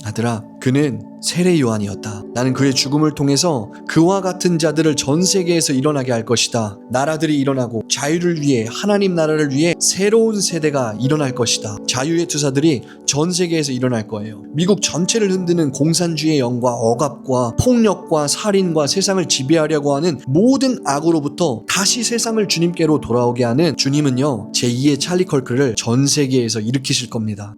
아들아, 그는 세례 요한이었다. 나는 그의 죽음을 통해서 그와 같은 자들을 전 세계에서 일어나게 할 것이다. 나라들이 일어나고 자유를 위해, 하나님 나라를 위해 새로운 세대가 일어날 것이다. 자유의 투사들이 전 세계에서 일어날 거예요. 미국 전체를 흔드는 공산주의의 영과 억압과 폭력과 살인과 세상을 지배하려고 하는 모든 악으로부터 다시 세상을 주님께로 돌아오게 하는 주님은요, 제2의 찰리 컬크를 전 세계에서 일으키실 겁니다.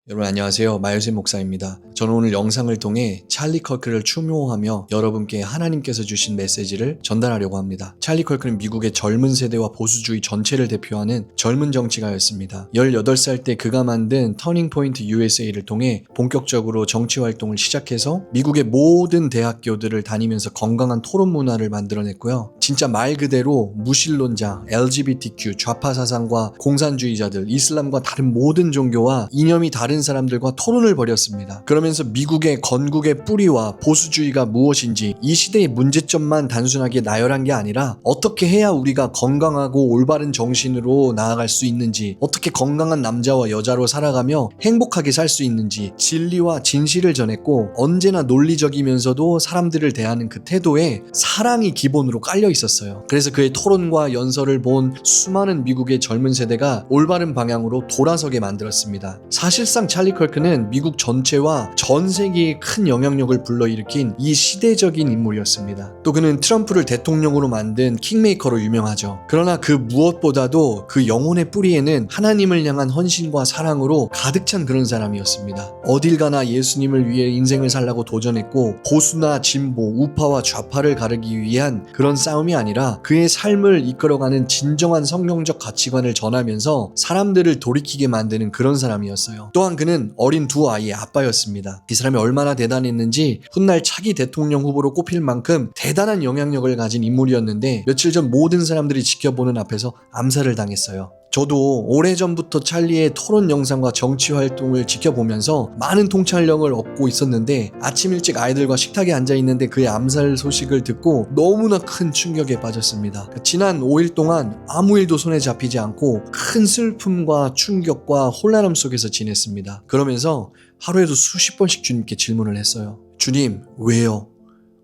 여러분 안녕하세요. 마요셉 목사입니다. 저는 오늘 영상을 통해 찰리 컬크를 추모하며 여러분께 하나님께서 주신 메시지를 전달하려고 합니다. 찰리 컬크는 미국의 젊은 세대와 보수주의 전체를 대표하는 젊은 정치가였습니다. 18살 때 그가 만든 터닝 포인트 USA를 통해 본격적으로 정치 활동을 시작해서 미국의 모든 대학교들을 다니면서 건강한 토론 문화를 만들어냈고요. 진짜 말 그대로 무신론자, LGBTQ, 좌파 사상과 공산주의자들, 이슬람과 다른 모든 종교와 이념이 다른 사람들과 토론을 벌였습니다. 그러면서 미국의 건국의 뿌리와 보수주의가 무엇인지, 이 시대의 문제점만 단순하게 나열한 게 아니라 어떻게 해야 우리가 건강하고 올바른 정신으로 나아갈 수 있는지, 어떻게 건강한 남자와 여자로 살아가며 행복하게 살 수 있는지, 진리와 진실을 전했고, 언제나 논리적이면서도 사람들을 대하는 그 태도에 사랑이 기본으로 깔려 있었어요. 그래서 그의 토론과 연설을 본 수많은 미국의 젊은 세대가 올바른 방향으로 돌아서게 만들었습니다. 사실상 찰리 컬크는 미국 전체와 전 세계에 큰 영향력을 불러일으킨 이 시대적인 인물이었습니다. 또 그는 트럼프를 대통령으로 만든 킹메이커로 유명하죠. 그러나 그 무엇보다도 그 영혼의 뿌리에는 하나님을 향한 헌신과 사랑으로 가득 찬 그런 사람이었습니다. 어딜 가나 예수님을 위해 인생을 살라고 도전했고, 보수나 진보, 우파와 좌파를 가르기 위한 그런 싸움이 아니라 그의 삶을 이끌어가는 진정한 성경적 가치관을 전하면서 사람들을 돌이키게 만드는 그런 사람이었어요. 또한 그는 어린 두 아이의 아빠였습니다. 이 사람이 얼마나 대단했는지 훗날 차기 대통령 후보로 꼽힐 만큼 대단한 영향력을 가진 인물이었는데, 며칠 전 모든 사람들이 지켜보는 앞에서 암살을 당했어요. 저도 오래전부터 찰리의 토론 영상과 정치 활동을 지켜보면서 많은 통찰력을 얻고 있었는데, 아침 일찍 아이들과 식탁에 앉아있는데 그의 암살 소식을 듣고 너무나 큰 충격에 빠졌습니다. 지난 5일 동안 아무 일도 손에 잡히지 않고 큰 슬픔과 충격과 혼란함 속에서 지냈습니다. 그러면서 하루에도 수십 번씩 주님께 질문을 했어요. 주님, 왜요?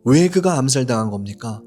왜 그가 암살당한 겁니까?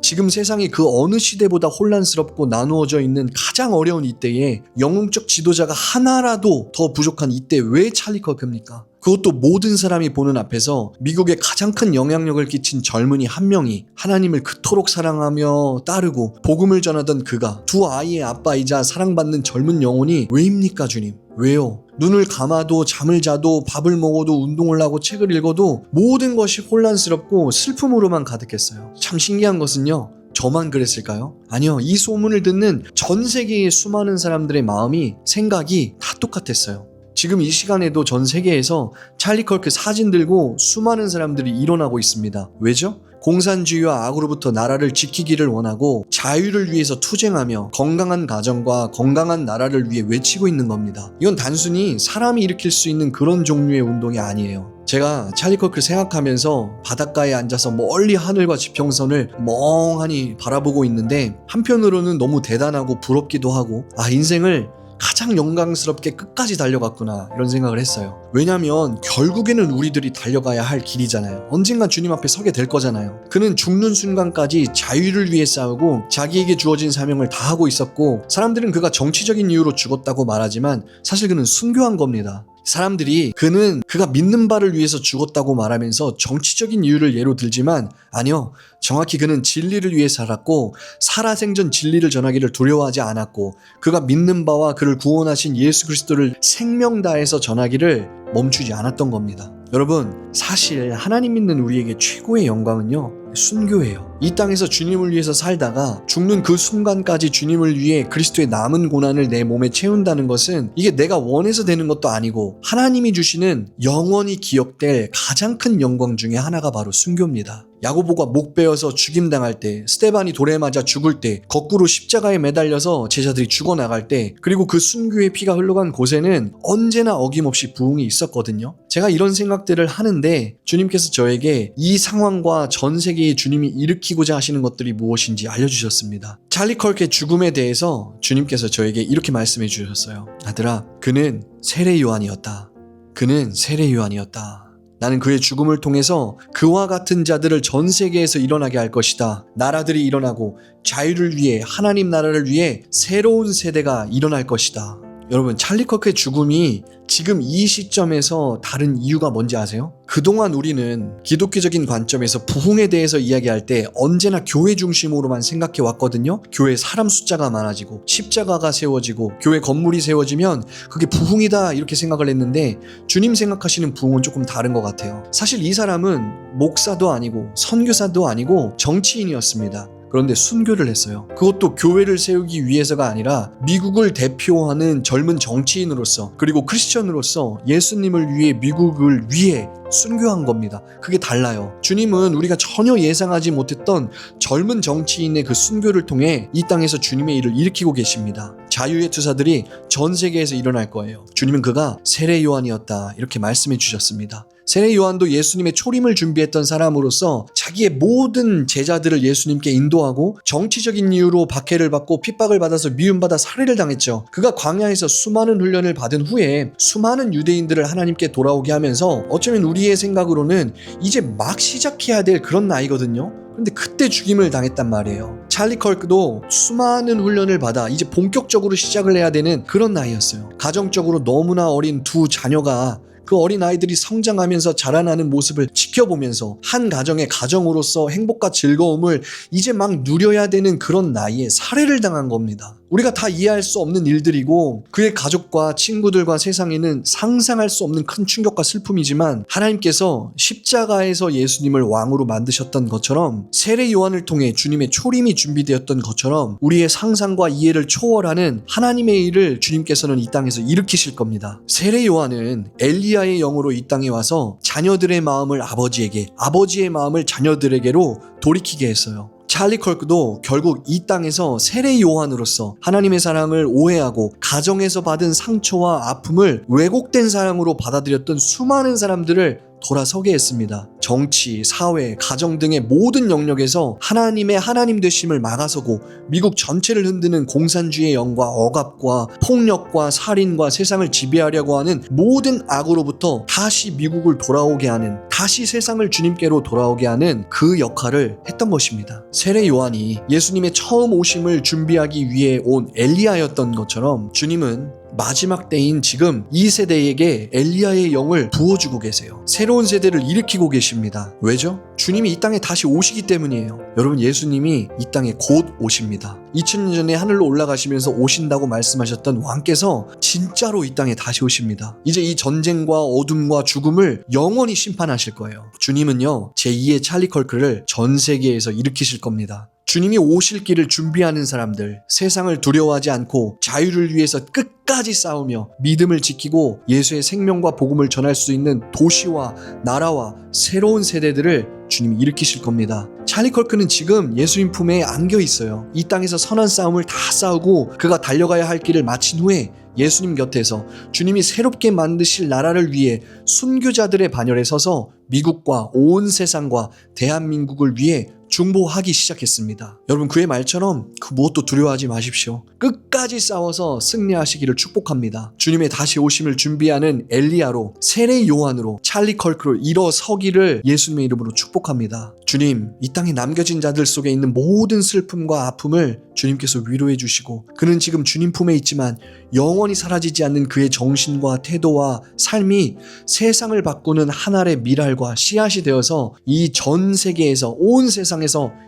지금 세상이 그 어느 시대보다 혼란스럽고 나누어져 있는 가장 어려운 이때에 영웅적 지도자가 하나라도 더 부족한 이때 왜 찰리 컬크입니까? 그것도 모든 사람이 보는 앞에서 미국에 가장 큰 영향력을 끼친 젊은이 한 명이 하나님을 그토록 사랑하며 따르고 복음을 전하던 그가, 두 아이의 아빠이자 사랑받는 젊은 영혼이 왜입니까 주님? 왜요? 눈을 감아도 잠을 자도 밥을 먹어도 운동을 하고 책을 읽어도 모든 것이 혼란스럽고 슬픔으로만 가득했어요. 참 신기한 것은요, 저만 그랬을까요? 아니요, 이 소문을 듣는 전 세계의 수많은 사람들의 마음이, 생각이 다 똑같았어요. 지금 이 시간에도 전 세계에서 찰리 컬크 사진 들고 수많은 사람들이 일어나고 있습니다. 왜죠? 공산주의와 악으로부터 나라를 지키기를 원하고 자유를 위해서 투쟁하며 건강한 가정과 건강한 나라를 위해 외치고 있는 겁니다. 이건 단순히 사람이 일으킬 수 있는 그런 종류의 운동이 아니에요. 제가 찰리 컬크를 생각하면서 바닷가에 앉아서 멀리 하늘과 지평선을 멍하니 바라보고 있는데, 한편으로는 너무 대단하고 부럽기도 하고, 인생을 가장 영광스럽게 끝까지 달려갔구나, 이런 생각을 했어요. 왜냐면 결국에는 우리들이 달려가야 할 길이잖아요. 언젠간 주님 앞에 서게 될 거잖아요. 그는 죽는 순간까지 자유를 위해 싸우고 자기에게 주어진 사명을 다하고 있었고, 사람들은 그가 정치적인 이유로 죽었다고 말하지만 사실 그는 순교한 겁니다. 사람들이 그가 믿는 바를 위해서 죽었다고 말하면서 정치적인 이유를 예로 들지만, 아니요, 정확히 그는 진리를 위해 살았고, 살아생전 진리를 전하기를 두려워하지 않았고, 그가 믿는 바와 그를 구원하신 예수 그리스도를 생명 다해서 전하기를 멈추지 않았던 겁니다. 여러분, 사실 하나님 믿는 우리에게 최고의 영광은요, 순교예요. 이 땅에서 주님을 위해서 살다가 죽는 그 순간까지 주님을 위해 그리스도의 남은 고난을 내 몸에 채운다는 것은, 이게 내가 원해서 되는 것도 아니고 하나님이 주시는 영원히 기억될 가장 큰 영광 중에 하나가 바로 순교입니다. 야고보가 목 베어서 죽임당할 때, 스데반이 돌에 맞아 죽을 때, 거꾸로 십자가에 매달려서 제자들이 죽어나갈 때, 그리고 그 순교의 피가 흘러간 곳에는 언제나 어김없이 부흥이 있었거든요. 제가 이런 생각들을 하는데 주님께서 저에게 이 상황과 전 세계의 주님이 일으키고자 하시는 것들이 무엇인지 알려주셨습니다. 찰리 컬크의 죽음에 대해서 주님께서 저에게 이렇게 말씀해 주셨어요. 아들아, 그는 세례 요한이었다. 그는 세례 요한이었다. 나는 그의 죽음을 통해서 그와 같은 자들을 전 세계에서 일어나게 할 것이다. 나라들이 일어나고 자유를 위해, 하나님 나라를 위해 새로운 세대가 일어날 것이다. 여러분, 찰리 커크의 죽음이 지금 이 시점에서 다른 이유가 뭔지 아세요? 그동안 우리는 기독교적인 관점에서 부흥에 대해서 이야기할 때 언제나 교회 중심으로만 생각해 왔거든요. 교회 사람 숫자가 많아지고 십자가가 세워지고 교회 건물이 세워지면 그게 부흥이다 이렇게 생각을 했는데, 주님 생각하시는 부흥은 조금 다른 것 같아요. 사실 이 사람은 목사도 아니고 선교사도 아니고 정치인이었습니다. 그런데 순교를 했어요. 그것도 교회를 세우기 위해서가 아니라 미국을 대표하는 젊은 정치인으로서, 그리고 크리스천으로서 예수님을 위해, 미국을 위해 순교한 겁니다. 그게 달라요. 주님은 우리가 전혀 예상하지 못했던 젊은 정치인의 그 순교를 통해 이 땅에서 주님의 일을 일으키고 계십니다. 자유의 투사들이 전 세계에서 일어날 거예요. 주님은 그가 세례 요한이었다 이렇게 말씀해 주셨습니다. 세례 요한도 예수님의 초림을 준비했던 사람으로서 자기의 모든 제자들을 예수님께 인도하고 정치적인 이유로 박해를 받고 핍박을 받아서 미움받아 살해를 당했죠. 그가 광야에서 수많은 훈련을 받은 후에 수많은 유대인들을 하나님께 돌아오게 하면서 어쩌면 우리의 생각으로는 이제 막 시작해야 될 그런 나이거든요. 근데 그때 죽임을 당했단 말이에요. 찰리 컬크도 수많은 훈련을 받아 이제 본격적으로 시작을 해야 되는 그런 나이였어요. 가정적으로 너무나 어린 두 자녀가, 그 어린 아이들이 성장하면서 자라나는 모습을 지켜보면서 한 가정의 가정으로서 행복과 즐거움을 이제 막 누려야 되는 그런 나이에 살해를 당한 겁니다. 우리가 다 이해할 수 없는 일들이고 그의 가족과 친구들과 세상에는 상상할 수 없는 큰 충격과 슬픔이지만, 하나님께서 십자가에서 예수님을 왕으로 만드셨던 것처럼, 세례 요한을 통해 주님의 초림이 준비되었던 것처럼 우리의 상상과 이해를 초월하는 하나님의 일을 주님께서는 이 땅에서 일으키실 겁니다. 세례 요한은 엘리야의 영으로 이 땅에 와서 자녀들의 마음을 아버지에게, 아버지의 마음을 자녀들에게로 돌이키게 했어요. 찰리 컬크도 결국 이 땅에서 세례 요한으로서 하나님의 사랑을 오해하고 가정에서 받은 상처와 아픔을 왜곡된 사랑으로 받아들였던 수많은 사람들을 돌아서게 했습니다. 정치, 사회, 가정 등의 모든 영역에서 하나님의 하나님 되심을 막아서고 미국 전체를 흔드는 공산주의의 영과 억압과 폭력과 살인과 세상을 지배하려고 하는 모든 악으로부터 다시 미국을 돌아오게 하는, 다시 세상을 주님께로 돌아오게 하는 그 역할을 했던 것입니다. 세례 요한이 예수님의 처음 오심을 준비하기 위해 온 엘리야였던 것처럼, 주님은 마지막 때인 지금 이 세대에게 엘리야의 영을 부어주고 계세요. 새로운 세대를 일으키고 계십니다. 왜죠? 주님이 이 땅에 다시 오시기 때문이에요. 여러분, 예수님이 이 땅에 곧 오십니다. 2000년 전에 하늘로 올라가시면서 오신다고 말씀하셨던 왕께서 진짜로 이 땅에 다시 오십니다. 이제 이 전쟁과 어둠과 죽음을 영원히 심판하실 거예요. 주님은요, 제2의 찰리 컬크를 전 세계에서 일으키실 겁니다. 주님이 오실 길을 준비하는 사람들, 세상을 두려워하지 않고 자유를 위해서 끝까지 싸우며 믿음을 지키고 예수의 생명과 복음을 전할 수 있는 도시와 나라와 새로운 세대들을 주님이 일으키실 겁니다. 찰리 컬크는 지금 예수님 품에 안겨 있어요. 이 땅에서 선한 싸움을 다 싸우고 그가 달려가야 할 길을 마친 후에 예수님 곁에서 주님이 새롭게 만드실 나라를 위해 순교자들의 반열에 서서 미국과 온 세상과 대한민국을 위해 중보하기 시작했습니다. 여러분, 그의 말처럼 그 무엇도 두려워하지 마십시오. 끝까지 싸워서 승리하시기를 축복합니다. 주님의 다시 오심을 준비하는 엘리야로, 세례 요한으로, 찰리 컬크로 일어서기를 예수님의 이름으로 축복합니다. 주님, 이 땅에 남겨진 자들 속에 있는 모든 슬픔과 아픔을 주님께서 위로해 주시고, 그는 지금 주님 품에 있지만 영원히 사라지지 않는 그의 정신과 태도와 삶이 세상을 바꾸는 한 알의 밀알과 씨앗이 되어서 이 전 세계에서, 온 세상에서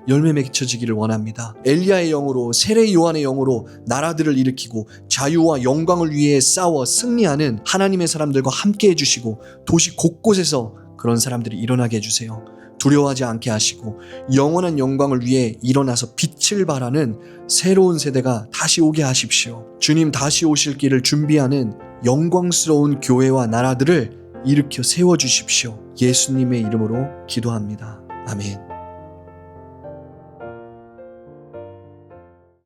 열매 맺혀지기를 원합니다. 엘리야의 영으로, 세례 요한의 영으로 나라들을 일으키고 자유와 영광을 위해 싸워 승리하는 하나님의 사람들과 함께 해주시고, 도시 곳곳에서 그런 사람들이 일어나게 해주세요. 두려워하지 않게 하시고 영원한 영광을 위해 일어나서 빛을 발하는 새로운 세대가 다시 오게 하십시오. 주님 다시 오실 길을 준비하는 영광스러운 교회와 나라들을 일으켜 세워주십시오. 예수님의 이름으로 기도합니다. 아멘.